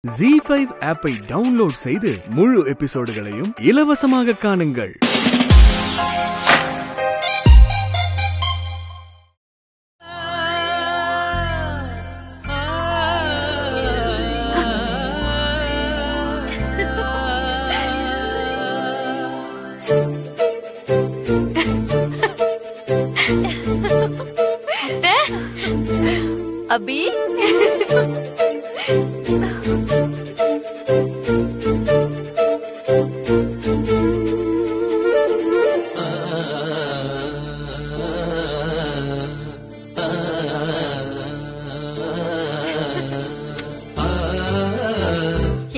ZEE5 ஆப்பை download செய்து முழு எபிசோடுகளையும் இலவசமாக காணுங்கள். அபி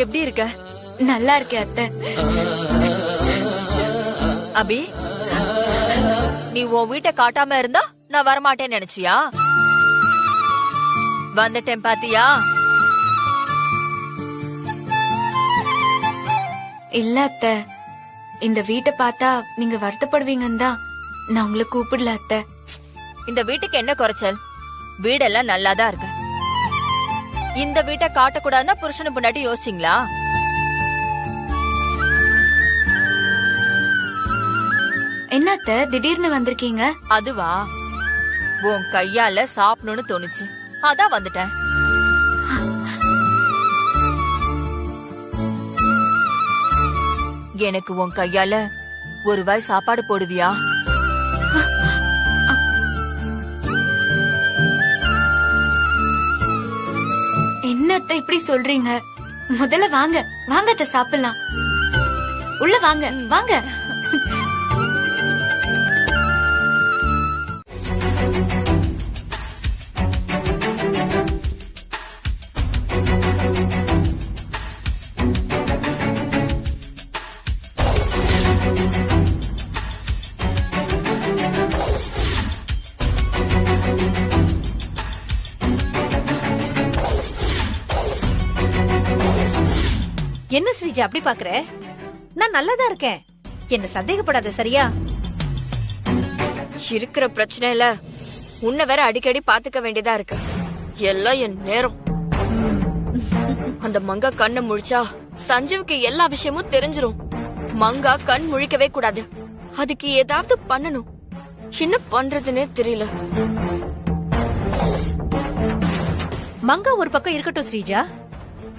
எப்படி இருக்க? நல்லா இருக்கேன் அத்தை. அபி, நீ உன் வீட்டை காட்டாம இருந்தா நான் வரமாட்டேன்னு நினைச்சியா? வந்துட்டேன் பாத்தியா? இல்ல அத்தை, இந்த வீட்டை பார்த்தா நீங்க வருத்தப்படுவீங்கன்னு தான் நான் உங்களை கூப்பிடல அத்தை. இந்த வீட்டுக்கு என்ன குறைச்சல்? வீடெல்லாம் நல்லாதான் இருக்கு. இந்த வீட்டை காட்டக்கூடாதுன்னா புருஷனு பொண்டாட்டி யோசிச்சிங்களா? என்ன அத்தை திடீர்னு வந்திருக்கீங்க? அதுவா, உன் கையால சாப்பிடணும்னு தோணுச்சு, அதான் வந்துட்டேன். எனக்கு உன் கையால ஒரு வாய் சாப்பாடு போடுவியா? என்ன அத்தை இப்படி சொல்றீங்க? முதல்ல வாங்க வாங்க அத்தை, சாப்பிடலாம். உள்ள வாங்க வாங்க. என்ன ஸ்ரீஜா அப்படி பாக்குற? நான் நல்லாதான் இருக்கேன், என்ன சந்தேகப்படாத சரியா? இருக்கிற பிரச்சனையில உன்னை வேற அடிக்கடி பாத்துக்க வேண்டியதா இருக்கு. எல்லாம் என் நேரம். அந்த மங்கா கண்ணை முழிச்சா சஞ்சீவுக்கு எல்லா விஷயமும் தெரிஞ்சிரும். மங்கா கண் முழிக்கவே கூடாது. அதுக்கு ஏதாவது பண்ணணும். என்ன பண்றதுன்னே தெரியல. மங்கா ஒரு பக்கம் இருக்கட்டும் ஸ்ரீஜா,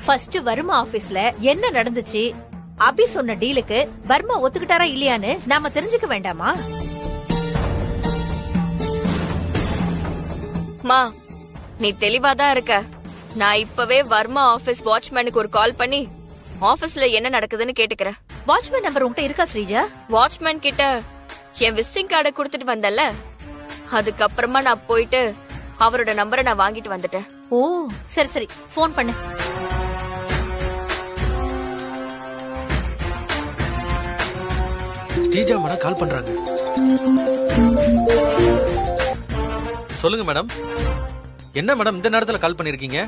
ஃபர்ஸ்ட் வர்மா ஆபீஸ்ல என்ன நடந்துச்சு? அபி சொன்ன டீலுக்கு வர்மா ஒத்துக்கிட்டாரா இல்லையான்னு நாம தெரிஞ்சுக்க வேண்டாமா? மா, நீ தெளிவாதான் இருக்க. நான் இப்பவே வர்மா ஆபீஸ் வாட்ச்மேனுக்கு ஒரு கால் பண்ணி ஆபீஸ்ல என்ன நடக்குதுன்னு கேட்டுக்கிறேன். வாட்ச்மேன் நம்பர் உன்கிட்ட இருக்கா ஸ்ரீஜா? வாட்ச்மேன் கிட்ட என் விசிட்டிங் கார்டை கொடுத்துட்டு வந்தல, அதுக்கப்புறமா நான் போயிட்டு அவரோட நம்பரை நான் வாங்கிட்டு வந்துட்டேன். ஓ சரி சரி, போன் பண்ணு. ஸ்ரீஜா மேடம் கால் பண்றாங்க. சொல்லுங்க மேடம். என்ன மேடம் இந்த நேரத்துல கால் பண்ணிருக்கீங்க?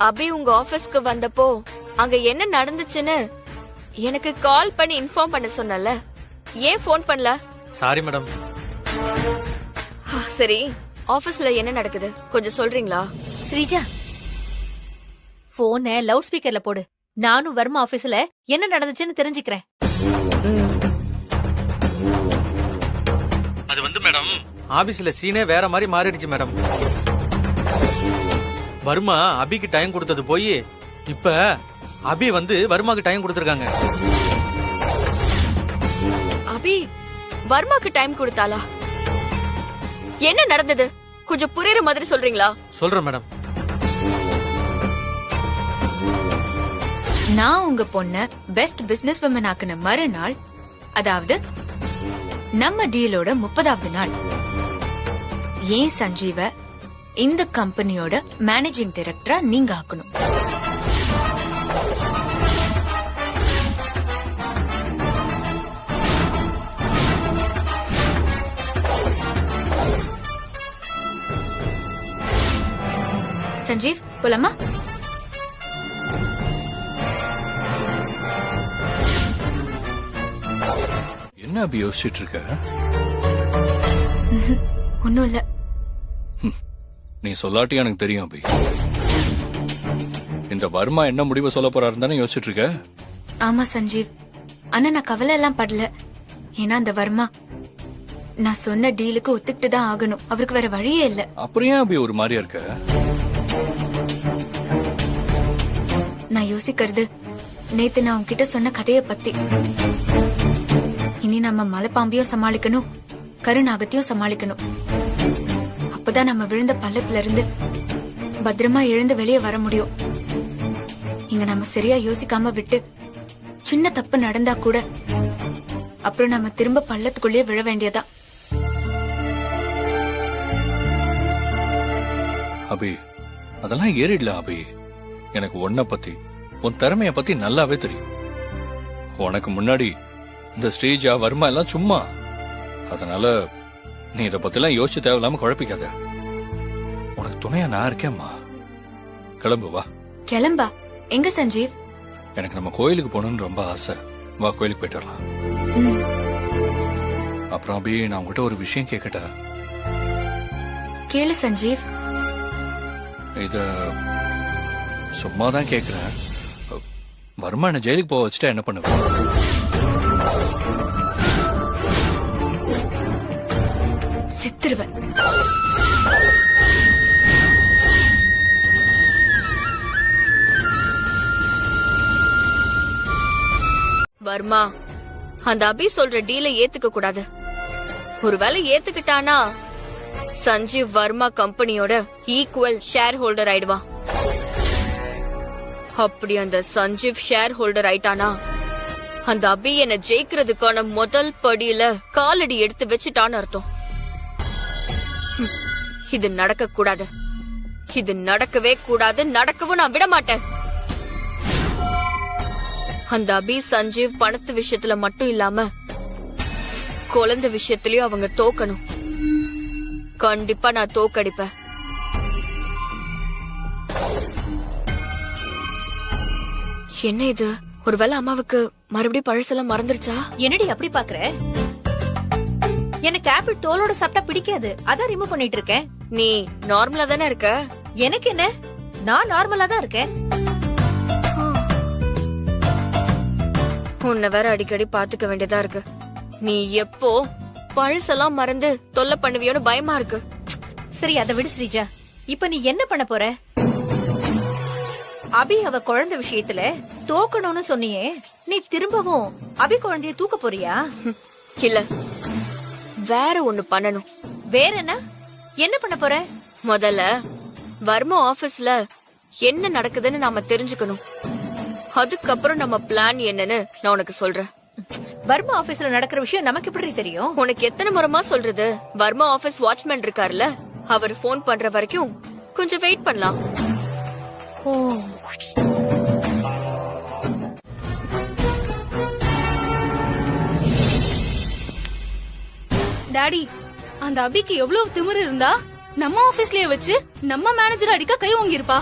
அபி உங்க ஆபீஸ்க்கு வந்தப்போ அங்க என்ன நடந்துச்சுன்னு எனக்கு கால் பண்ணி இன்ஃபார்ம் பண்ண சொன்னல, ஏன் போன் பண்ணல? Sorry madam. சரி, ஆபீஸ்ல என்ன நடக்குது கொஞ்சம் சொல்றீங்களா? ஸ்ரீஜா, போனை லவுட் ஸ்பீக்கர்ல போடு. நானும் வர்மா ஆபீஸ்ல என்ன நடந்துச்சுன்னு தெரிஞ்சுக்கிறேன். அது வந்து மேடம், ஆபீஸ்ல சீனே வேற மாதிரி மாறிடுச்சு மேடம். வர்மா அபிக்கு டைம் கொடுத்தது போய் இப்ப அபி வந்து வர்மாக்கு டைம் கொடுத்திருக்காங்க. அபி வர்மாக்கு டைம் கொடுத்தாளா? என்ன நடந்தது கொஞ்சம் புரியுற மாதிரி சொல்றீங்களா? சொல்றேன் மேடம். நான் உங்க பொண்ண பெஸ்ட் பிசினஸ் விமன் ஆக்குன மறுநாள், அதாவது நம்ம டீலோட 30வது நாள், ஏன் சஞ்சீவ இந்த கம்பெனியோட மேனேஜிங் டைரக்டரா நீங்க ஆக்கணும். சஞ்சீவ் போலாமா? என்ன அப்படி யோசிச்சுட்டு இருக்க? ஒண்ணும் இல்ல. நீ சொல்லாட்டி எனக்கு தெரியும் அபி. இந்த வர்மா என்ன முடிவு சொல்ல போறாருன்னு தானே யோசிச்சுட்டு இருக்க? ஆமா சஞ்சீவ், ஆனா நான் கவலை எல்லாம் படல. ஏன்னா அந்த வர்மா நான் சொன்ன டீலுக்கு ஒத்துக்கிட்டு தான் ஆகணும். அவருக்கு வேற வழியே இல்ல. அப்புறம் ஏன் அபி ஒரு மாதிரியா இருக்க? நான் யோசிக்கிறது நேத்து நான் உன்கிட்ட சொன்ன கதைய பத்தி. இனி நம்ம மலைப்பாம்பியும் சமாளிக்கணும், கருநாகத்தையும் சமாளிக்கணும். அப்பதான் நம்ம விழுந்த பள்ளத்துல இருந்து பத்திரமா எழுந்து வெளியே வர முடியும். இங்க நம்ம சரியா யோசிக்காம விட்டு சின்ன தப்பு நடந்தா கூட அப்புறம் நம்ம திரும்ப பள்ளத்துக்குள்ளேயே விழ வேண்டியதா. அபி அதெல்லாம் ஏறிடல அபி. எனக்கு உன்னை பத்தி உன் திறமைய பத்தி நல்லாவே தெரியும். உனக்கு முன்னாடி இந்த ஸ்ரீஜா வர்மா எல்லாம் சும்மா. அதனால நீ இத பத்தி எல்லாம் யோசிச்சு தேவையில்லாம குழப்பிக்காத. உனக்கு துணையா நான் இருக்கேம்மா. கிளம்பு வா. கிளம்பா? எங்க சஞ்சீவ்? எனக்கு நம்ம கோயிலுக்கு போகணும்னு ரொம்ப ஆசை. வா கோயிலுக்கு போயிட்டு வரலாம். ம். அப்புறம் அபி நான் உங்ககிட்ட ஒரு விஷயம் கேட்கட்டா? கேளு சஞ்சீவ். இத சும்மாதான் கேக்குறேன். வர்மா என்ன ஜெயிலுக்கு போக வச்சுட்டா என்ன பண்ணுவேன்? செத்துருவேன். வர்மா, அந்த அபி சொல்ற டீலை ஏத்துக்க கூடாது. ஒருவேளை ஏத்துக்கிட்டானா சஞ்சீவ் வர்மா கம்பெனியோட ஈக்குவல் ஷேர் ஹோல்டர் ஆயிடுவான். அப்படி அந்த சஞ்சீவ் ஷேர் ஹோல்டர் ஆயிட்டானா அந்த அபி என்ன ஜெயிக்கிறதுக்கான முதல் படியில காலடி எடுத்து வச்சுட்டான்னு அர்த்தம். இது நடக்க கூடாது. இது நடக்கவே கூடாது. நடக்கவும் நான் விட மாட்டேன். அந்த அபி சஞ்சீவ் பணத்து விஷயத்துல மட்டும் இல்லாம குழந்தை விஷயத்திலயும் அவங்க தோக்கணும். கண்டிப்பா நான் தோக்கடிப்பேன். என்ன இது? ஒருவேளை அம்மாவுக்கு மறுபடியும் பழசெல்லாம் மறந்துருச்சா? என்னடி அப்படி பாக்குற? எனக்கு ஆப்பிள் தோலோட சாப்பிட்டா பிடிக்காது, அதான் ரிமூவ் பண்ணிட்டு இருக்கேன். நீ நார்மலா தானே இருக்க. எனக்கு என்ன, நான் நார்மலா தான் இருக்கேன். உன்னை வேற அடிக்கடி பாத்துக்க வேண்டியதா இருக்கு. நீ எப்போ பழசெல்லாம் மறந்து தொல்லை பண்ணுவியோன்னு பயமா இருக்கு. சரி அதை விடு ஸ்ரீஜா. இப்ப நீ என்ன பண்ண போற? அபி அவ குழந்தை விஷயத்துல தோக்கணும்னு சொன்னியே, நீ திரும்பவும் அபி குழந்தைய தூக்க போறியா? இல்ல, வேற ஒண்ணு பண்ணணும். வேற என்ன? என்ன பண்ண போற? முதல்ல வர்மா ஆபீஸ்ல என்ன நடக்குதுன்னு நாம தெரிஞ்சுக்கணும். அதுக்கப்புறம் நம்ம பிளான் என்னன்னு நான் உனக்கு சொல்றேன். வர்மா ஆபீஸ்ல நடக்கிற விஷயம் நமக்கு எப்படி தெரியும்? உனக்கு எத்தனை முறைமா சொல்றது? வர்மா ஆபீஸ் வாட்ச்மேன் இருக்காருல்ல, அவர் போன் பண்ற வரைக்கும் கொஞ்சம் வெயிட் பண்ணலாம். ஓ, டாடி, அந்த அபிக்கு எவ்வளவு திமிரு இருந்தா நம்ம ஆபீஸ்லயே வச்சு நம்ம மேனேஜர் அடிக்க கை ஓங்கிருப்பா.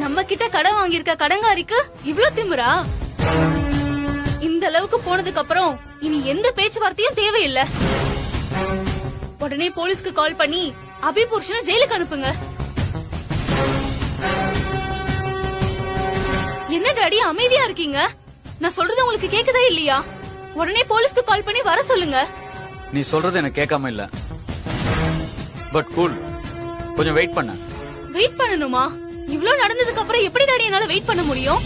நம்ம கிட்ட கடன் வாங்கியிருக்க கடங்காரிக்கு இவ்வளவு திமிரா? இந்த அளவுக்கு போனதுக்கு அப்புறம் இனி எந்த பேச்சுவார்த்தையும் தேவையில்லை. உடனே போலீஸ்க்கு கால் பண்ணி அபி புருஷனை ஜெயிலுக்கு அனுப்புங்க. என்ன டாடி அமைதியா இருக்கீங்க? நான் சொல்றது உங்களுக்கு கேக்குதா இல்லையா? உடனே போலீஸ்க்கு கால் பண்ணி வர சொல்லுங்க. நீ சொல்றது எனக்கு கேட்காம இல்ல, பட் கூல். கொஞ்சம் வெயிட் பண்ண. வெயிட் பண்ணணுமா? இவ்ளோ நடந்ததுக்கு அப்புறம் எப்படி டாடி என்னால வெயிட் பண்ண முடியும்?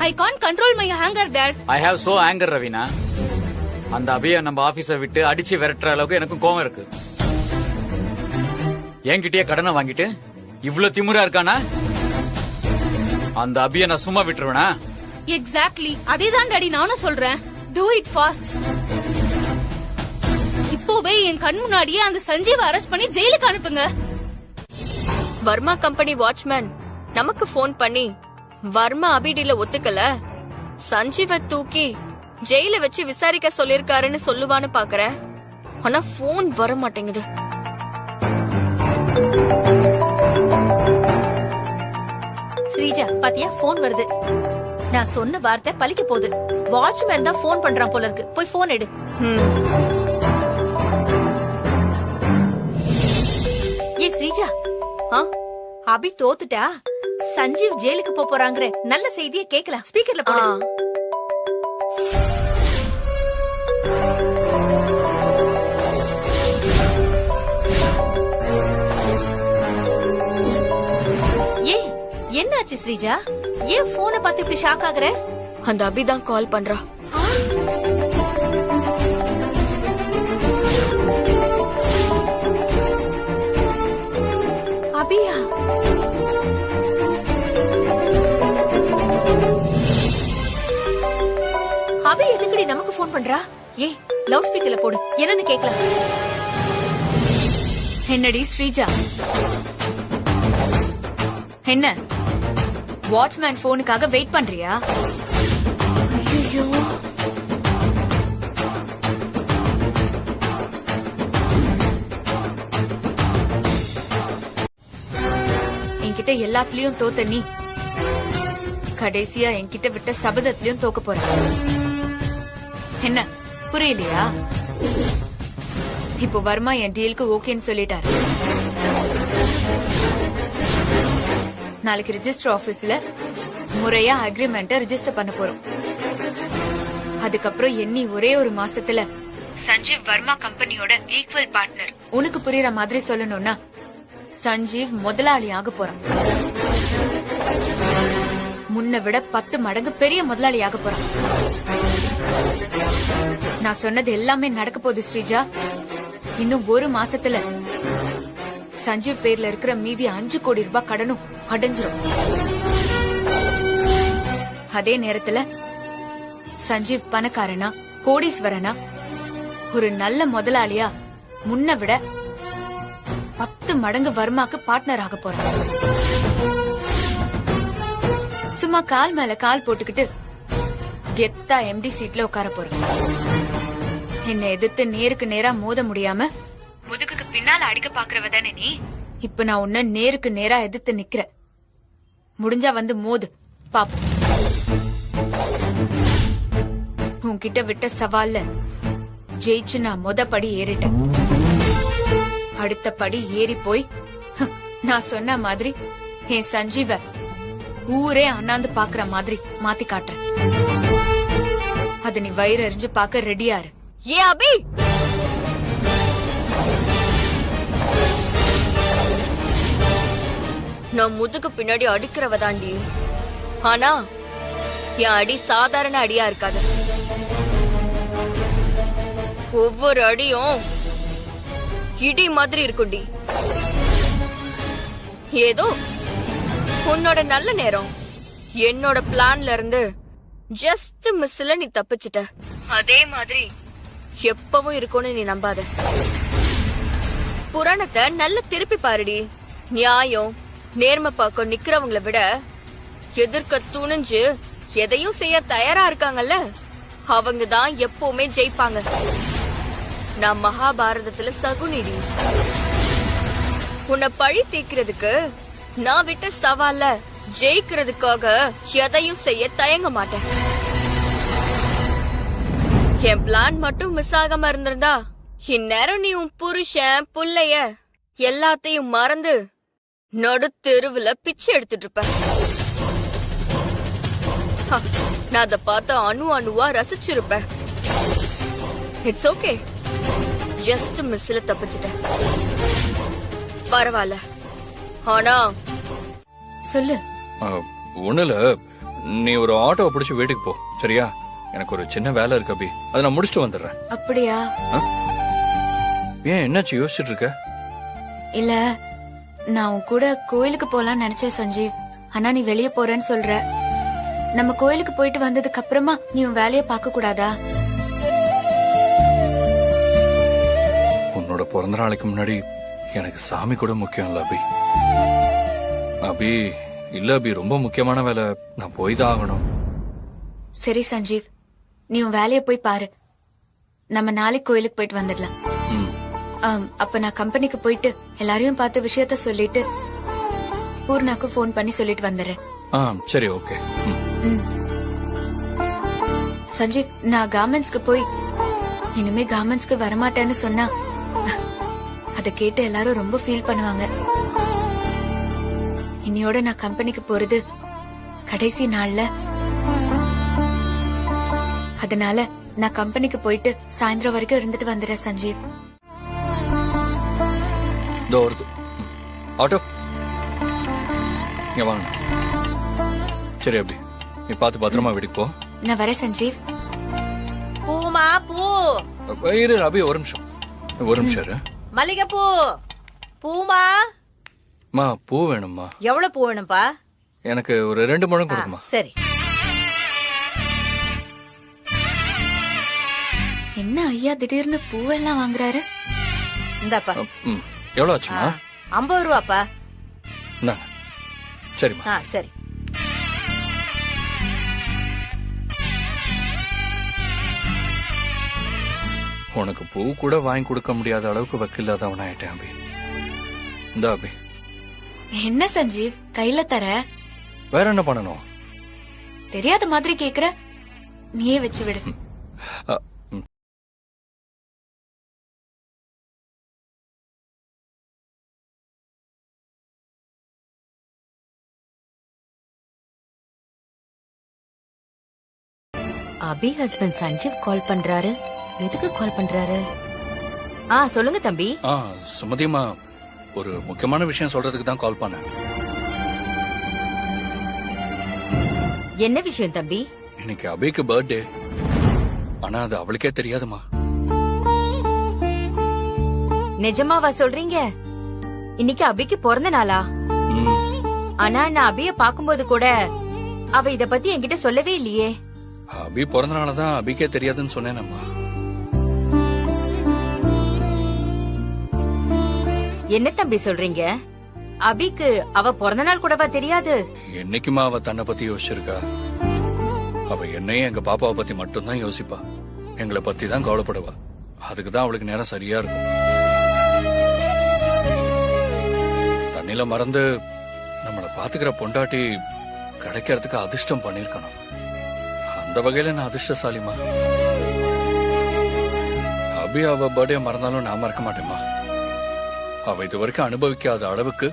I can't control my anger, Dad. I have so anger, Raveena. அந்த அபிய நம்ம ஆபீஸ விட்டு அடிச்சு விரட்டுற அளவுக்கு எனக்கும் கோவம் இருக்கு. என்கிட்டயே கடனை வாங்கிட்டு இவ்ளோ திமிரா இருக்கானா? அந்த அபிய நான் சும்மா விட்டுருவேனா? எக்ஸாக்ட்லி அதேதான் டாடி நானும் சொல்றேன். Do it fast. இப்போவே என் கண் முன்னாடியே அந்த சஞ்சீவ அரெஸ்ட் பண்ணி ஜெயிலுக்கு அனுப்புங்க. வர்மா கம்பெனி வாட்ச்மேன் நமக்கு போன் பண்ணி வர்மா அபிடில ஒத்துக்கல, சஞ்சீவ தூக்கி ஜெயில வச்சு விசாரிக்க சொல்லிருக்காருன்னு சொல்லுவான்னு பாக்குறேன். ஆனா போன் வர மாட்டேங்குது. ஸ்ரீஜா பாத்தியா, போன் வருது. நான் சொன்ன வார்த்தை பலிக்க போகுது. வாட்ச்மேன் தான் போன் பண்றான் போல இருக்கு. போய் போன் எடு. ஏ ஸ்ரீஜா, அபி தோத்துட்டா சஞ்சீவ் ஜெயிலுக்கு போறாங்கிற நல்ல செய்தியை கேக்கலாம். ஸ்பீக்கர்ல போடு. ஏ என்னாச்சு ஸ்ரீஜா? ஏன் போனை பார்த்து இப்படி ஷாக் ஆகுற? அந்த அபிதான் கால் பண்றா. அபியா? அபி எதுக்கடி நமக்கு போன் பண்றா? ஏ லவுட் ஸ்பீக்கர்ல போடு, என்னன்னு கேக்கலாம். என்னடி ஸ்ரீஜா, என்ன வாட்ச்மேன் போனுக்காக வெயிட் பண்றியா? ஐயோ, என்கிட்ட எல்லாத்துலயும் தோத்த நீ கடைசியா என்கிட்ட விட்ட சபதத்திலயும் தோக்க போற. என்ன புரியலையா? இப்போ வர்மா என் டீலுக்கு ஓகேன்னு சொல்லிட்டாரு. நாளைக்கு ரிஜிஸ்டர் ஆபீஸ்ல முறையா அக்ரிமெண்ட்ட ரிஜிஸ்டர் பண்ண போறோம். அதுக்கப்புறம் எண்ணி ஒரே ஒரு மாசத்துல சஞ்சீவ் வர்மா கம்பெனியோட ஈக்குவல் பார்ட்னர். உனக்கு புரியற மாதிரி சொல்லணும்னா சஞ்சீவ் முதலாளி ஆக போறான். முன்ன விட 10 மடங்கு பெரிய முதலாளி ஆக போறான். நான் சொன்னது எல்லாமே நடக்க போகுது ஸ்ரீஜா. இன்னும் ஒரு மாசத்துல சஞ்சீவ் பேர்ல இருக்கிற மீதி 5 கோடி ரூபாய் கடனும் அடைஞ்சிரும். அதே நேரத்துல சஞ்சீவ் பணக்காரனா கோடீஸ்வரனா ஒரு நல்ல முதலாளியா முன்ன விட 10 மடங்கு வர்மாக்கு பார்ட்னர் ஆக போறான். சும்மா கால் மேல கால் போட்டுக்கிட்டு கெத்தா எம்டி சீட்ல உட்கார போறேன். என்னை எதிர்த்து நேருக்கு நேரா மோத முடியாம முதுகுக்கு பின்னால அடிக்க பாக்குறவ தானே நீ? இப்ப நான் உன்ன நேருக்கு நேரா எதிர்த்து நிக்கிற. முடிஞ்சா வந்து மோது பாப்போம். உன்கிட்ட விட்ட சவால்ல ஜெயிச்சு நான் படி ஏறிட்டேன். அடுத்த படி ஏறி போய் நான் சொன்ன மாதிரி என் சஞ்சீவ ஊரே அண்ணாந்து பாக்குற மாதிரி மாத்தி காட்டுறேன். அது நீ வயிறு எறிஞ்சு பாக்க ரெடியாரு. ஏ அபி, நான் முதுகு பின்னாடி அடிக்கிறவ தாண்டி. ஆனா என் அடி சாதாரண அடியா இருக்காது. ஒவ்வொரு அடியும் இடி மாதிரி இருக்கும்டி. ஏதோ உன்னோட நல்ல நேரம் என்னோட பிளான்ல இருந்து ஜஸ்ட் மிஸ்ல நீ தப்பிச்சிட்ட. அதே மாதிரி எப்பவும் இருக்கும்னு நீ நம்பாத. புராணத்தை நல்ல திருப்பி பாருடி. நியாயம் நேர்மை பார்க்க நிக்கிறவங்கள விட எதிர்க்க துணிஞ்சு எதையும் செய்ய தயாரா இருக்காங்கல்ல, அவங்கதான் எப்பவுமே ஜெயிப்பாங்க. நான் மகாபாரதத்துல சகுனிடி. உன்னை பழி தீக்கிறதுக்கு நான் விட்ட சவால்ல ஜெயிக்கிறதுக்காக எதையும் செய்ய தயங்க மாட்டேன். என் பிளான் மட்டும் மிஸ் ஆகாம இருந்திருந்தா இந்நேரம் நீ உன் புருஷன் புள்ளைய எல்லாத்தையும் மறந்து நடு தெருவுல பிச்சை எடுத்துட்டு இருப்ப. நான் அத பார்த்து அணு அணுவா ரசிச்சிருப்பேன். இட்ஸ் ஓகே, ஜஸ்ட் மிஸ்ல தப்பிச்சிட்டேன். பரவாயில்ல. ஆனா சொல்லு. ஒண்ணுல நீ ஒரு ஆட்டோவை பிடிச்சு வீட்டுக்கு போ, சரியா? எனக்கு ஒரு சின்ன வேலை இருக்கு அபி, அதை நான் முடிச்சுட்டு வந்துடுறேன். அப்படியா? ஏன் என்னாச்சு யோசிச்சுட்டு இருக்க? இல்ல, நான் உன் கூட கோயிலுக்கு போலான்னு நினைச்சேன் சஞ்சீவ். ஆனா நீ வெளியே போறேன்னு சொல்ற. நம்ம கோயிலுக்கு போயிட்டு வந்ததுக்கு அப்புறமா நீ உன் வேலைய பார்க்க கூடாதா? உன்னோட பிறந்த நாளைக்கு முன்னாடி எனக்கு சாமி கூட முக்கியம் இல்ல அபி. அபி இல்ல அபி, ரொம்ப முக்கியமான வேலை, நான் போய் தான் ஆகணும். சரி சஞ்சீவ், நீ உன் வேலைய போய் பாரு. நம்ம நாளைக்கு கோயிலுக்கு போயிட்டு வந்துடலாம். அப்ப நான் கம்பெனிக்கு போயிட்டு எல்லாரையும் பார்த்து விஷயத்த சொல்லிட்டு பூர்ணாக்கு போன் பண்ணி சொல்லிட்டு வந்துடுறேன். சரி, ஓகே. சஞ்சீவ், நான் கார்மெண்ட்ஸ்க்கு போய் இனிமே கார்மெண்ட்ஸ்க்கு வரமாட்டேன்னு சொன்னா அத கேட்டு எல்லாரும் ரொம்ப ஃபீல் பண்ணுவாங்க. இன்னையோட நான் கம்பெனிக்கு போறது கடைசி நாள்ல. அதனால நான் கம்பெனிக்கு போயிட்டு சாயந்தரம் வரைக்கும் இருந்துட்டு வந்துடுறேன் சஞ்சீவ். இதோ வருது. ஆட்டோ இங்க வாங்க. சரி அபி, நீ பார்த்து பத்திரமா வீட்டுக்கு போ. நான் வரேன் சஞ்சீவ். பூமா பூ, இரு அபி, ஒரு நிமிஷம் இரு. மல்லிகைப்பூ. பூமா, மா பூ வேணும்மா. எவ்வளவு பூ வேணும்பா? எனக்கு ஒரு 2 முழம் கொடுக்குமா. சரி. என்ன ஐயா திடீர்னு பூவெல்லாம் வாங்குறாரு? இந்தாப்பா. எவ்வளவு ஆச்சுமா? 50 ரூபாப்பா. இந்தாங்க. சரிம்மா. சரி. உனக்கு பூ கூட வாங்கி கொடுக்க முடியாத அளவுக்கு வக்கில்லாதவன் ஆயிட்டேன் அபி. இந்த அபி. என்ன சஞ்சீவ் கையில தர? வேற என்ன பண்ணணும்? தெரியாத மாதிரி கேக்குற, நீயே வச்சு விடு. அபி ஹஸ்பண்ட் சஞ்சீவ் கால் பண்றாரு. எதுக்கு கால் பண்றாரு? சொல்லுங்க தம்பி. சுமதிமா, ஒரு முக்கியமான விஷயம் சொல்றதுக்கு தான் கால் பண்ணேன். என்ன விஷயம் தம்பி? இன்னைக்கு அபிக்கு பர்த்டே. ஆனா அது அவளுக்கே தெரியாதுமா. நிஜமாவா சொல்றீங்க? இன்னைக்கு அபிக்கு பிறந்த நாளா? ஆனா நான் அபிய பாக்கும்போது கூட அவ இத பத்தி என்கிட்ட சொல்லவே இல்லையே. அபி பிறந்தனாலதான் அபிக்கே தெரியாதுன்னு சொன்னேனம்மா. என்ன தம்பி சொல்றீங்க? அபிக்கு அவ பிறந்த நாள் கூடவா தெரியாது? என்னைக்குமா அவ தன்னை பத்தி யோசிச்சிருக்கா? அவ என்னையும் எங்க பாப்பாவை பத்தி மட்டும்தான் யோசிப்பா. எங்களை பத்தி தான் கவலைப்படுவா. அதுக்குதான் அவளுக்கு நேரம் சரியா இருக்கும். தண்ணில மறந்து நம்மள பாத்துக்கிற பொண்டாட்டி கிடைக்கிறதுக்கு அதிர்ஷ்டம் பண்ணிருக்கணும். அந்த வகையில நான் அதிர்ஷ்டசாலிமா. அபி அவ பர்த்டே மறந்தாலும் நான் மறக்க மாட்டேமா. அவ இது வரைக்கும் அனுபவிக்காத அளவுக்கு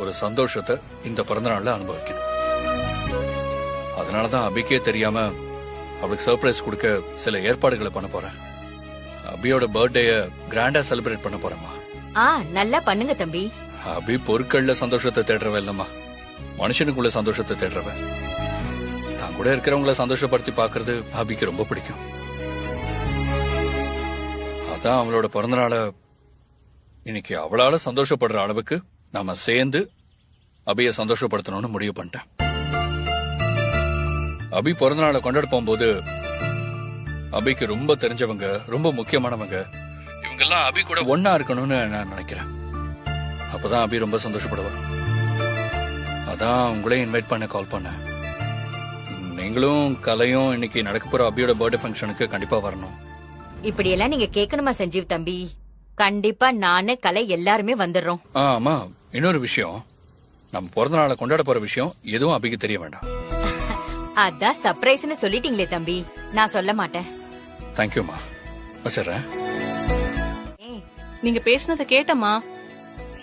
ஒரு சந்தோஷத்தை இந்த பிறந்த நாள்ல அனுபவிக்கணும். அதனாலதான் அபிக்கே தெரியாம அவளுக்கு சர்ப்ரைஸ் கொடுக்க சில ஏற்பாடுகளை பண்ண போறேன். அபியோட பர்த்டேய கிராண்டா செலிப்ரேட் பண்ண போறேம்மா. நல்லா பண்ணுங்க தம்பி. அபி பொருட்கள்ல சந்தோஷத்தை தேடுறவ இல்லம்மா, மனுஷனுக்குள்ள சந்தோஷத்தை தேடுறவ. தான் கூட இருக்கிறவங்கள சந்தோஷப்படுத்தி பாக்குறது அபிக்கு ரொம்ப பிடிக்கும். அதான் அவளோட பிறந்த நாள இன்னைக்கு அவளால சந்தோஷப்படுற அளவுக்கு நாம சேர்ந்து அபிய சந்தோஷப்படுத்தணும்னு முடிவு பண்ணிட்டேன். அபி பிறந்த நாளை கொண்டாட போகும்போது அபிக்கு ரொம்ப தெரிஞ்சவங்க, ரொம்ப முக்கியமானவங்க, இவங்கெல்லாம் அபி கூட ஒன்னா இருக்கணும்னு நான் நினைக்கிறேன். அப்பதான் அபி ரொம்ப சந்தோஷப்படுவா. அதான் உங்களையும் இன்வைட் பண்ண கால் பண்ணேன். நீங்களும் கலையும் இன்னைக்கு நடக்க போற அபியோட பர்த்டே ஃபங்க்ஷனுக்கு கண்டிப்பா வரணும். இப்படி எல்லாம் நீங்க கேட்கணுமா சஞ்சீவ் தம்பி? கண்டிப்பா நானு கலை எல்லாருமே வந்துடுறோம். ஆமா, இன்னொரு விஷயம், நம்ம பிறந்த நாளை கொண்டாட போற விஷயம் எதுவும் அபிக்கு தெரிய வேண்டாம். அதான் சர்ப்ரைஸ்னு சொல்லிட்டீங்களே தம்பி, நான் சொல்ல மாட்டேன். தேங்க்யூமா, வச்சிடுறேன். நீங்க பேசினத கேட்டமா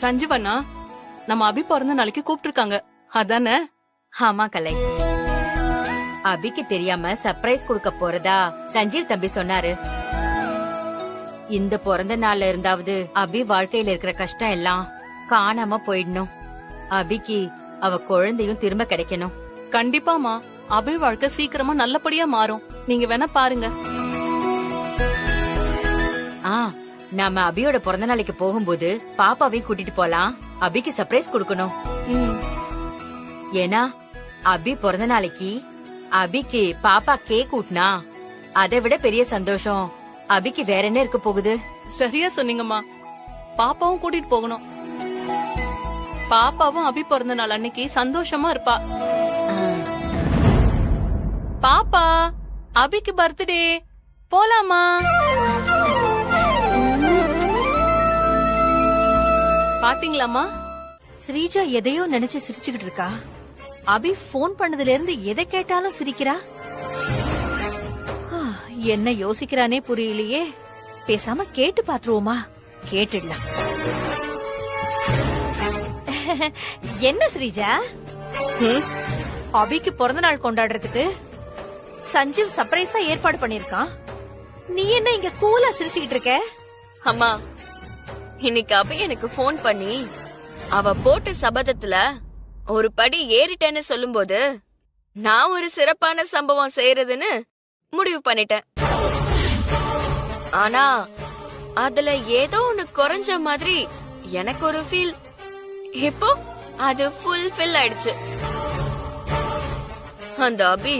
சஞ்சீவண்ணா, நம்ம அபி பிறந்த நாளைக்கு கூப்பிட்டுருக்காங்க அதானே? ஆமா கலை, அபிக்கு தெரியாம சர்ப்ரைஸ் கொடுக்க போறதா சஞ்சீவ் தம்பி சொன்னாரு. இந்த பிறந்த நாள்ல இருந்தாவது அபி வாழ்க்கையில இருக்கிற கஷ்டம் எல்லாம் காணாம போயிடணும். அபிக்கு அவ குழந்தையும் திரும்ப கிடைக்கணும். கண்டிப்பாமா, அபி வாழ்க்கை சீக்கிரமா நல்லபடியா மாறும். நீங்க வேணா பாருங்க. நாம அபியோட பிறந்த நாளைக்கு போகும்போது பாப்பாவையும் கூட்டிட்டு போலாம். அபிக்கு சர்ப்ரைஸ் கொடுக்கணும். ஏன்னா அபி பிறந்த நாளைக்கு அபிக்கு பாப்பா கேக் ஊட்டினா அதை விட பெரிய சந்தோஷம் அபிக்கு வேற என்ன இருக்க போகுது? சரியா சொன்னீங்கம்மா. பாப்பாவும் கூட்டிட்டு போகணும். பாப்பாவும் அபி பிறந்த நாள் அன்னைக்கு சந்தோஷமா இருப்பா. பாப்பா, அபிக்கு பர்த்டே, போலாமா? பாத்தீங்களாமா? ஸ்ரீஜா எதையோ நினைச்சு சிரிச்சுக்கிட்டு இருக்கா. அபி போன் பண்ணதுல இருந்து எதை கேட்டாலும் சிரிக்கிறா. என்ன யோசிக்கிறானே புரியலையே. பேசாம கேட்டு பாத்துருவோமா? கேட்டுடலாம். என்ன ஸ்ரீஜா, அபிக்கு பிறந்த நாள் கொண்டாடுறதுக்கு சஞ்சீவ் சர்ப்ரைஸா ஏற்பாடு பண்ணிருக்கான். நீ என்ன இங்க கூலா சிரிச்சுக்கிட்டு இருக்க? அம்மா, இன்னைக்கு அபி எனக்கு போன் பண்ணி அவ போட்ட சபதத்துல ஒரு படி ஏறிட்டேன்னு சொல்லும்போது நான் ஒரு சிறப்பான சம்பவம் செய்யறதுன்னு முடிவு பண்ணிட்டேன். ஆனா அதுல ஏதோ ஒண்ணு குறைஞ்ச மாதிரி எனக்கு ஒரு ஃபீல். இப்போ அது ஃபுல்ஃபில் ஆயிடுச்சு. அந்த அபி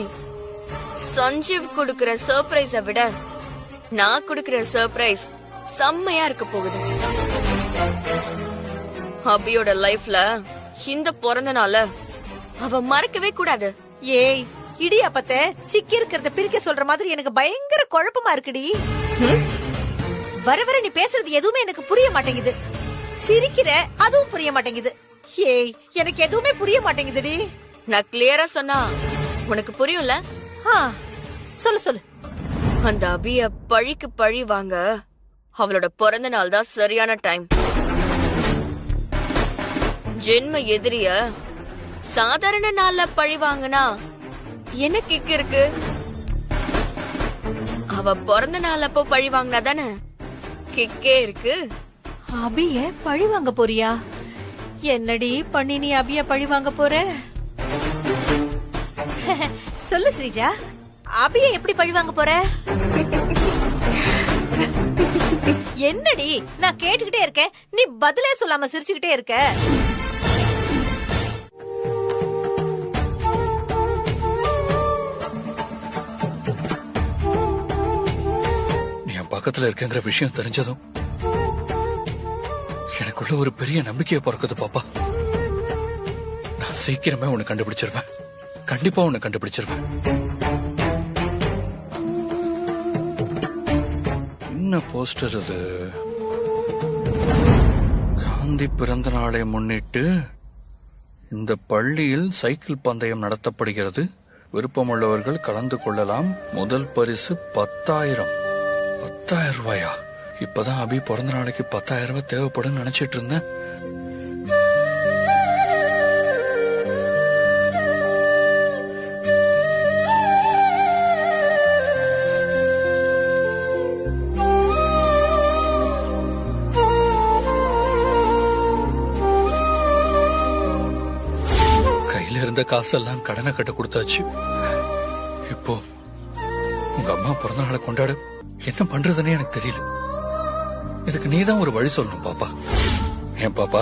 சஞ்சீவ் குடுக்கிற சர்ப்ரைஸ விட நான் குடுக்கிற சர்ப்ரைஸ் செம்மையா இருக்க போகுது. அபியோட லைஃப்ல இந்த பிறந்த நாள அவ மறக்கவே கூடாது. ஏய், இடியாப்பத்தை சிக்கி இருக்கிறத பிரிக்க சொல்ற மாதிரி எனக்கு பயங்கர குழப்பமா இருக்குடி. வர வர நீ பேசுறது எதுவுமே எனக்கு புரிய மாட்டேங்குது. சிரிக்கிற, அதுவும் புரிய மாட்டேங்குது. ஏய், எனக்கு எதுவுமே புரிய மாட்டேங்குதுடி. நான் கிளியரா சொன்னா உனக்கு புரியும்ல? சொல்லு சொல்லு. அந்த அபிய பழிக்கு பழி வாங்க அவளோட பிறந்த நாள் தான் சரியான டைம். ஜென்ம எதிரிய சாதாரண நாள்ல பழி வாங்கினா என்ன கிக் இருக்கு? அவ பிறந்த நாள் அப்போ பழி வாங்கினா தானே கிக்கே இருக்கு. அபிய பழி வாங்க போறியா? என்னடி பண்ணி நீ அபிய பழி வாங்க போற? சொல்லு ஸ்ரீஜா, அபிய எப்படி பழி வாங்க போற? என்னடி நான் கேட்டுக்கிட்டே இருக்கேன், நீ பதிலே சொல்லாம சிரிச்சுக்கிட்டே இருக்க. நீ என் பக்கத்துல இருக்கங்கிற விஷயம் தெரிஞ்சதும் எனக்குள்ள ஒரு பெரிய நம்பிக்கையை பிறக்குது பாப்பா. நான் சீக்கிரமே உன்னை கண்டுபிடிச்சிருவேன். கண்டிப்பா உன்னை கண்டுபிடிச்சிருவேன். என்ன போஸ்டர் அது? காந்தி பிறந்த நாளை முன்னிட்டு இந்த பள்ளியில் சைக்கிள் பந்தயம் நடத்தப்படுகிறது. விருப்பமுள்ளவர்கள் கலந்து கொள்ளலாம். முதல் பரிசு 10,000. 10,000 ரூபாயா? இப்பதான் அபி பிறந்த நாளைக்கு 10,000 ரூபாய் தேவைப்படும் நினைச்சிட்டு இருந்தேன். கையில இருந்த காசெல்லாம் கடனை கட்ட கொடுத்தாச்சு. இப்போ உங்க அம்மா பிறந்த நாளை கொண்டாட என்ன பண்றதுன்னு எனக்கு தெரியல. இதுக்கு நீதான் ஒரு வழி சொல்லணும் பாப்பா. ஏன் பாப்பா,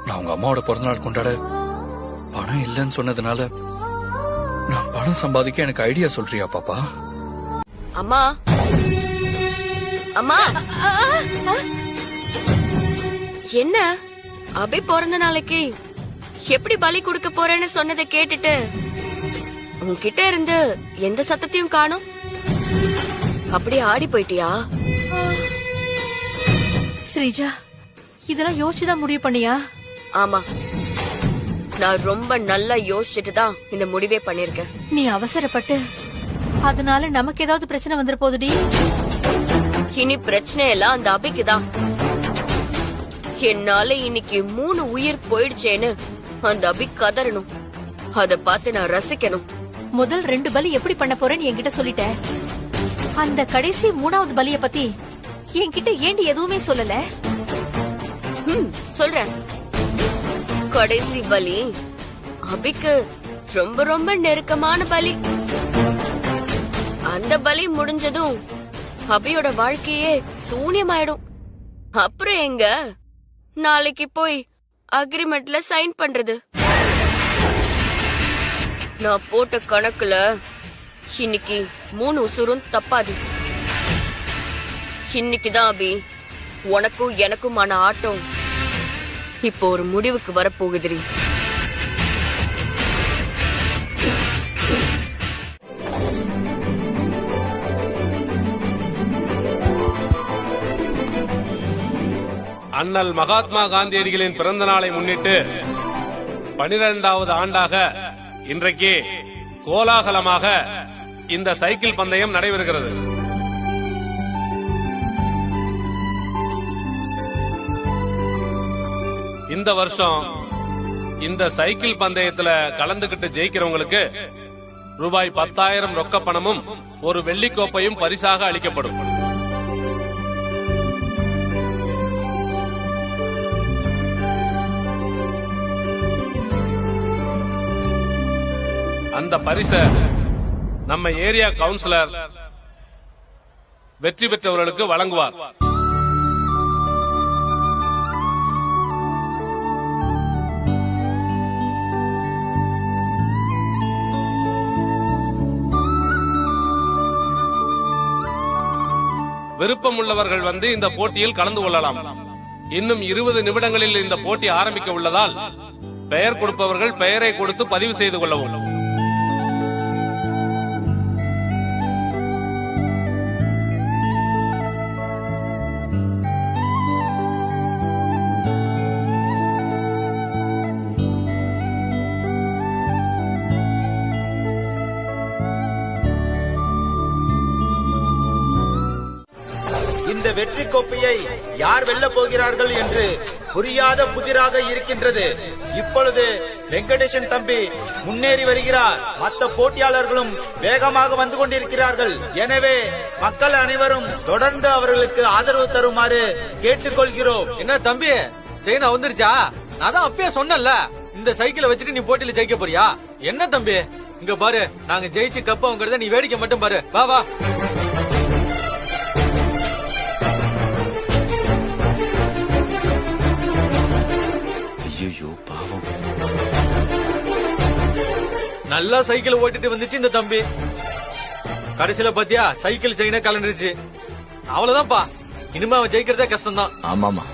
நான் உங்க அம்மாவோட பிறந்தநாள் கொண்டாட பணம் இல்லைன்னு சொன்னதுனால நான் பணம் சம்பாதிக்க எனக்கு ஐடியா சொல்றியா பாப்பா? அம்மா, அம்மா, என்ன அபி பிறந்த நாளைக்கு எப்படி பலி கொடுக்க போறேன்னு சொன்னதை கேட்டுட்டு உன்கிட்ட இருந்து எந்த சத்தத்தையும் காணோம். அப்படியே ஆடி போயிட்டியா? ஸ்ரீஜா, இதெல்லாம் யோசிச்சுதான் முடிவு பண்ணியா? ஆமா, நான் ரொம்ப நல்லா யோசிச்சுட்டு தான் இந்த முடிவே பண்ணிருக்கேன். நீ அவசரப்பட்டு அதனால நமக்கு ஏதாவது பிரச்சனை வந்துட போகுதுடி. இனி பிரச்சனை எல்லாம் அந்த அபிக்கு தான். என்னால இன்னைக்கு 3 உயிர் போயிடுச்சேன்னு அந்த அபி கதறணும். அத பார்த்து நான் ரசிக்கணும். முதல் 2 பலி எப்படி பண்ண போறேன்னு என்கிட்ட சொல்லிட்ட. அந்த கடைசி 3வது பலிய பத்தி என்கிட்ட ஏண்டி எதுவுமே சொல்லல? சொல்றேன். கடைசி பலி அபிக்கு ரொம்ப ரொம்ப நெருக்கமான பலி. அந்த பலி முடிஞ்சதும் அபியோட வாழ்க்கையே சூன்யமாயிடும். அப்புறம் எங்க நாளைக்கு போய் அக்ரிமெண்ட்ல சைன் பண்றது? நான் போட்ட கணக்குல இன்னைக்கு 3 உசுரும் தப்பாது. இன்னைக்குதான் அபி உனக்கும் எனக்குமான ஆட்டம் இப்போ ஒரு முடிவுக்கு வரப்போகுதுரி. அண்ணல் மகாத்மா காந்தியடிகளின் பிறந்த நாளை முன்னிட்டு 12வது ஆண்டாக இன்றைக்கு கோலாகலமாக இந்த சைக்கிள் பந்தயம் நடைபெறுகிறது. இந்த வருஷம் இந்த சைக்கிள் பந்தயத்துல கலந்துகிட்டு ஜெயிக்கிறவங்களுக்கு ரூபாய் 10,000 ரொக்க பணமும் ஒரு வெள்ளிக்கோப்பையும் பரிசாக அளிக்கப்படும். அந்த பரிசை நம்ம ஏரியா கவுன்சிலர் வெற்றி பெற்றவர்களுக்கு வழங்குவார். விருப்பம் உள்ளவர்கள் வந்து இந்த போட்டியில் கலந்து கொள்ளலாம். இன்னும் 20 நிமிடங்களில் இந்த போட்டி ஆரம்பிக்க உள்ளதால் பெயர் கொடுப்பவர்கள் பெயரை கொடுத்து பதிவு செய்து கொள்ளவும். இந்த வெற்றி கோப்பையை யார் வெல்ல போகிறார்கள் என்று புரியாத புதிராக இருக்கின்றது. இப்பொழுது வெங்கடேசன் தம்பி முன்னேறி வருகிறார். மற்ற போட்டியாளர்களும் வேகமாக வந்து கொண்டிருக்கிறார்கள். எனவே மக்கள் அனைவரும் தொடர்ந்து அவர்களுக்கு ஆதரவு தருமாறு கேட்டுக்கொள்கிறோம். என்ன தம்பி, செயினா வந்துருச்சா? நான் தான் அப்பயே சொன்னேன்ல, இந்த சைக்கிளை வச்சுட்டு நீ போட்டியில ஜெயிக்க போறியா? என்ன தம்பி, இங்க பாரு, நாங்க ஜெயிச்சு கப்பங்கிறத நீ வேடிக்கை மட்டும் பாரு. வா வா. ஐயோ பாவம், நல்லா சைக்கிள் ஓட்டிட்டு வந்துச்சு இந்த தம்பி. கடைசியில பாத்தியா, சைக்கிள் செயினா கலந்துருச்சு. அவ்வளவுதான்ப்பா, இனிமே அவன் ஜெயிக்கிறதே கஷ்டம் தான். ஆமாமா,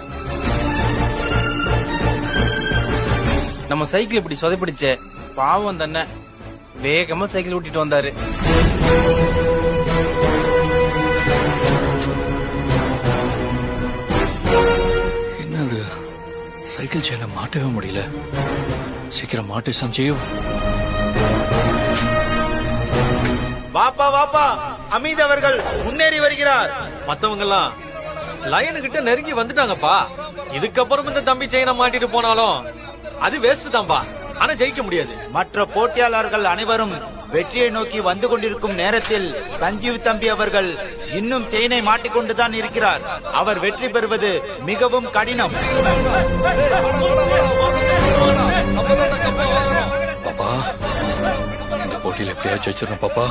நம்ம சைக்கிள் இப்படி சொதப்பிடுச்சே, பாவம் தானே. வேகமா சைக்கிள் ஓட்டிட்டு வந்தாரு. என்னது, சைக்கிள் செயினை மாட்டவே முடியல. சீக்கிரம் மாட்டு சஞ்சீவ். வாப்பா வாப்பா, அமீத் அவர்கள் முன்னேறி வருகிறார். மத்தவங்க எல்லாம் லயனு கிட்ட நெருங்கி வந்துட்டாங்கப்பா. இதுக்கப்புறம் இந்த தம்பி செயினை மாட்டிட்டு போனாலும் அது வேஸ்ட் தான்ப்பா. ஆனா ஜெயிக்க முடியாது. மற்ற போட்டியாளர்கள் அனைவரும் வெற்றியை நோக்கி வந்து கொண்டிருக்கும் நேரத்தில் சஞ்சீவ் தம்பி அவர்கள் இன்னும் செயினை மாட்டிக்கொண்டுதான் இருக்கிறார். அவர் வெற்றி பெறுவது மிகவும் கடினம். பாப்பா, இந்த போட்டியில் எப்படியா ஜெயிச்சிடணும் பாப்பா.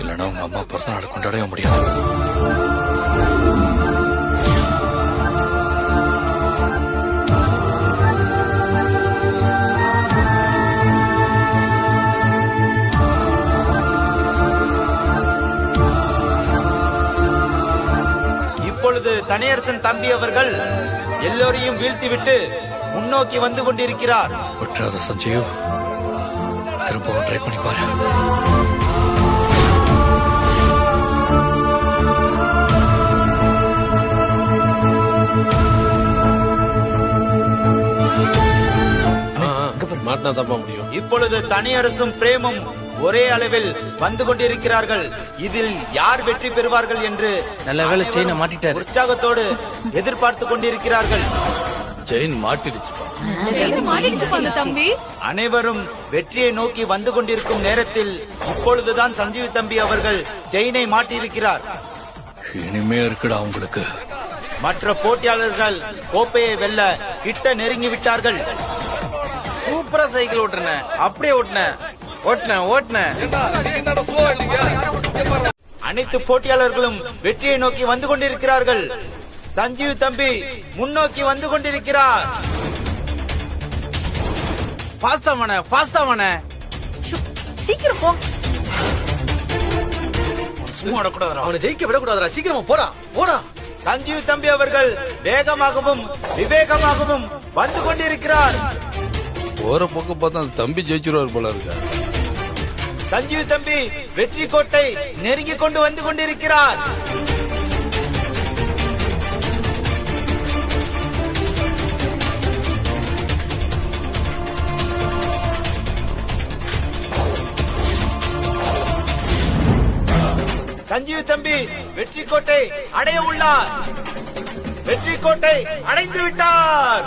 இல்லைன்னா உங்க அம்மா பிறந்த நாளை கொண்டாடவே முடியாது. இப்பொழுது தனியரசன் தம்பி அவர்கள் எல்லோரையும் வீழ்த்திவிட்டு முன்னோக்கி வந்து கொண்டிருக்கிறார். விட்டுறாத சஞ்சீவ், திரும்பவும் ட்ரை பண்ணி பாரு. மாட்டினா தப்பா முடியும். இப்பொழுது தனியரசும் பிரேமும் ஒரே அளவில் வந்து கொண்டிருக்கிறார்கள். இதில் யார் வெற்றி பெறுவார்கள் என்று நல்ல வேளை செயினை மாட்டிட்டாரு. உற்சாகத்தோடு எதிர்பார்த்து கொண்டிருக்கிறார்கள். செயின் மாட்டிடுச்சு. தம்பி, அனைவரும் வெற்றியை நோக்கி வந்து கொண்டிருக்கும் நேரத்தில் இப்பொழுதுதான் சஞ்சீவ் தம்பி அவர்கள் செயினை மாட்டியிருக்கிறார். இனிமே இருக்குடா உங்களுக்கு. மற்ற போட்டியாளர்கள் கோப்பையை வெல்ல கிட்ட நெருங்கி விட்டார்கள். சூப்பரா சைக்கிள் ஓட்டுறேன், அப்படியே ஓட்டுனேன். அனைத்து போட்டியாளர்களும் வெற்றியை நோக்கி வந்து கொண்டிருக்கிறார்கள். சஞ்சீவ் தம்பி முன்னோக்கி வந்து கொண்டிருக்கிறார். ஃபாஸ்டா வானே. சீக்கிரம் போ. சும்மா விடக்கூடாதுடா. அவனை ஜெயிக்க விடக்கூடாதுடா. சீக்கிரமா போடா. சஞ்சீவ் தம்பி அவர்கள் வேகமாகவும் விவேகமாகவும் வந்து கொண்டிருக்கிறார். போற போக்க பார்த்தா அந்த தம்பி ஜெயிச்சிருவார் போல இருக்க. சஞ்சீவ் தம்பி வெற்றி கோட்டை நெருங்கி கொண்டு வந்து கொண்டிருக்கிறார். சஞ்சீவ் தம்பி வெற்றி கோட்டை அடைய உள்ளார். வெற்றி கோட்டை அடைந்து விட்டார்.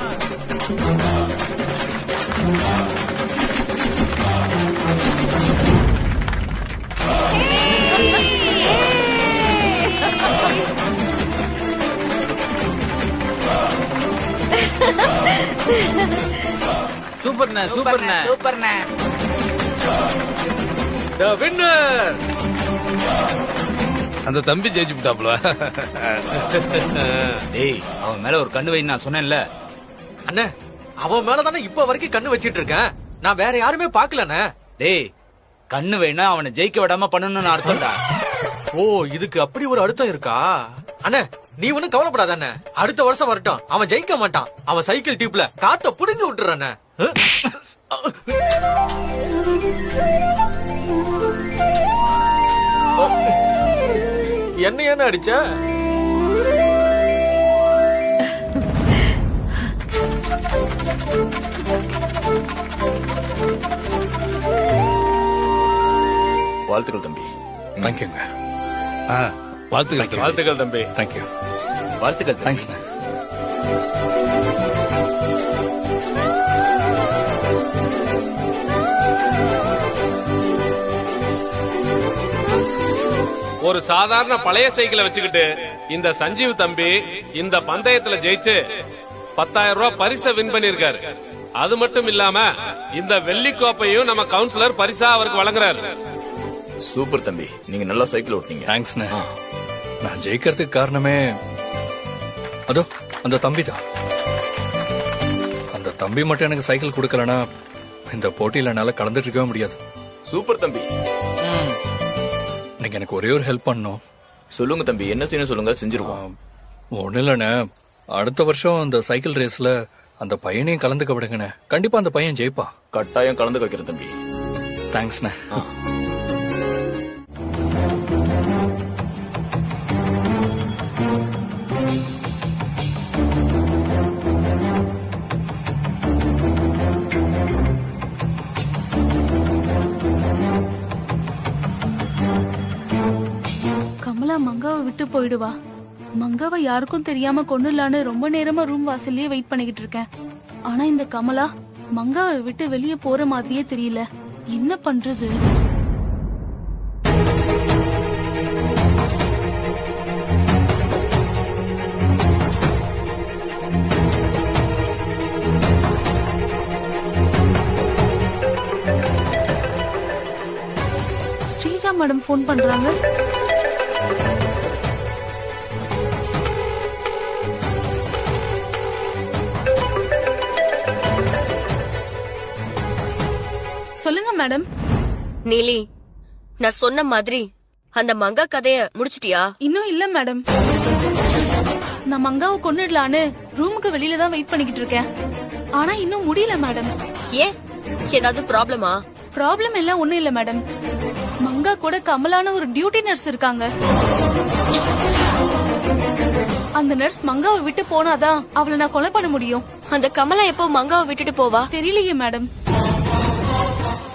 சூப்பர்ண்ணே சூப்பர்ண்ணே சூப்பர்ண்ணே. The winner! அந்த தம்பி ஜெயிச்சு விட்டாப்ல. டேய் அவன் மேல ஒரு கண்ணு வைன்னு நான் சொன்னேன்ல. அண்ணே, அவன் மேலதானே இப்ப வரைக்கும் கண்ணு வச்சிட்டு இருக்கேன். நான் வேற யாருமே பாக்கலண்ணே. டேய் கண்ணு வைனா அவனை ஜெயிக்க விடாம பண்ணணும்னு அர்த்தம்டா. ஓ, இதுக்கு அப்படி ஒரு அர்த்தம் இருக்கா? அண்ணே, நீ ஒண்ணும் கவலைப்படாத அண்ணே. அடுத்த வருஷம் வரட்டும், அவன் ஜெயிக்க மாட்டான். அவன் சைக்கிள் டியூப்ல காத்த புடுங்கி விட்டுறானே. என்ன என்ன அடிச்ச? வாழ்த்துக்கள் தம்பி. தேங்க்யூங்க. வாழ்த்துக்கள் தம்பி. தேங்க்யூ. வாழ்த்துக்கள். தேங்க்ஸ்ண்ணே. ஒரு சாதாரண பழைய சைக்கிளை வச்சுக்கிட்டு இந்த சஞ்சீவ் தம்பி இந்த பந்தயத்துல ஜெயிச்சு 10,000 ரூபாய் பரிசை வின் பண்ணிருக்காரு. அது மட்டும் இல்லாம இந்த வெள்ளிக்கோப்பையும் நம்ம கவுன்சிலர் பரிசா அவருக்கு வழங்குறாரு. சூப்பர் தம்பி, நீங்க நல்லா சைக்கிள் ஓட்டுனீங்க. தேங்க்ஸ்ண்ணே. நான் ஜெயிக்கிறதுக்கு காரணமே அதோ அந்த தம்பி தான். அந்த தம்பி மட்டும் எனக்கு சைக்கிள் கொடுக்கலனா இந்த போட்டியில என்னால கலந்துட்டு இருக்கவே முடியாது. சூப்பர் தம்பி. நீங்க எனக்கு ஒரே ஒரு ஹெல்ப் பண்ணணும். சொல்லுங்க தம்பி, என்ன செய்யணும் சொல்லுங்க, செஞ்சிருவோம். ஒண்ணு இல்லண்ணே, அடுத்த வருஷம் அந்த சைக்கிள் ரேஸ்ல அந்த பையனையும் கலந்துக்க விடுங்கண்ணே. கண்டிப்பா அந்த பையன் ஜெயிப்பா. கட்டாயம் கலந்து வைக்கிறேன் தம்பி. தேங்க்ஸ்ண்ணே. கமலா மங்காவை விட்டு போயிடுவா. மங்காவை யாருக்கும் தெரியாம கொண்டுலான்னு ரொம்ப நேரமா ரூம் வாசல்லயே வெயிட் பண்ணிக்கிட்டு இருக்கேன். ஆனா இந்த கமலா மங்காவை விட்டு வெளியே போற மாதிரியே தெரியல. என்ன பண்றது? ஸ்ரீஜா மேடம் போன் பண்றாங்க. சொல்லுங்க மேடம். நீலி, நான் சொன்ன மாதிரி அந்த மங்கா கதைய முடிச்சிட்டியா? இன்னும் இல்ல மேடம். நான் மங்காவை கொன்னுடலான்னு ரூமுக்கு வெளியில தான் வெயிட் பண்ணிக்கிட்டு இருக்கேன். ஆனா இன்னும் முடியல மேடம். ஏன், ஏதாவது ப்ராப்ளமா? ப்ராப்ளம் எல்லாம் ஒண்ணும் இல்ல மேடம். மங்கா கூட கமலான ஒரு டியூட்டி நர்ஸ் இருக்காங்க. அந்த நர்ஸ் மங்காவை விட்டு போனாதான் அவளை நான் கொலை பண்ண முடியும். அந்த கமலா எப்போ மங்காவை விட்டுட்டு போவா? தெரியலையே மேடம்.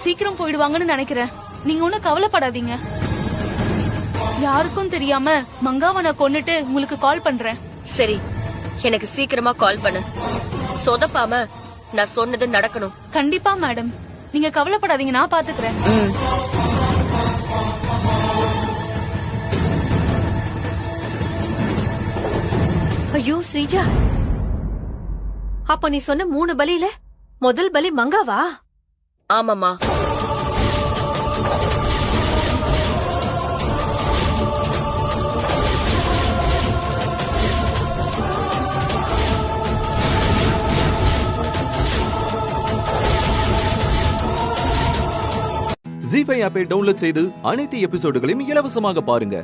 சீக்கிரம் போயிடுவாங்கன்னு நினைக்கிறேன். நீங்க ஒண்ணும் கவலைப்படாதீங்க. யாருக்கும் தெரியாம மங்காவை நான் கொன்னுட்டு உங்களுக்கு கால் பண்றேன். சரி, எனக்கு சீக்கிரமா கால் பண்ணு. சொதப்பாம நான் சொன்னது நடக்கணும். கண்டிப்பா மேடம், நீங்க கவலைப்படாதீங்க, நான் பாத்துக்கிறேன். ஐயோ ஸ்ரீஜா, அப்ப நீ சொன்ன 3 பலியில முதல் பலி மங்காவா? ஆமாமா. ஜீ5 ஆப்பை டவுன்லோட் செய்து அனைத்து எபிசோடுகளையும் இலவசமாக பாருங்க.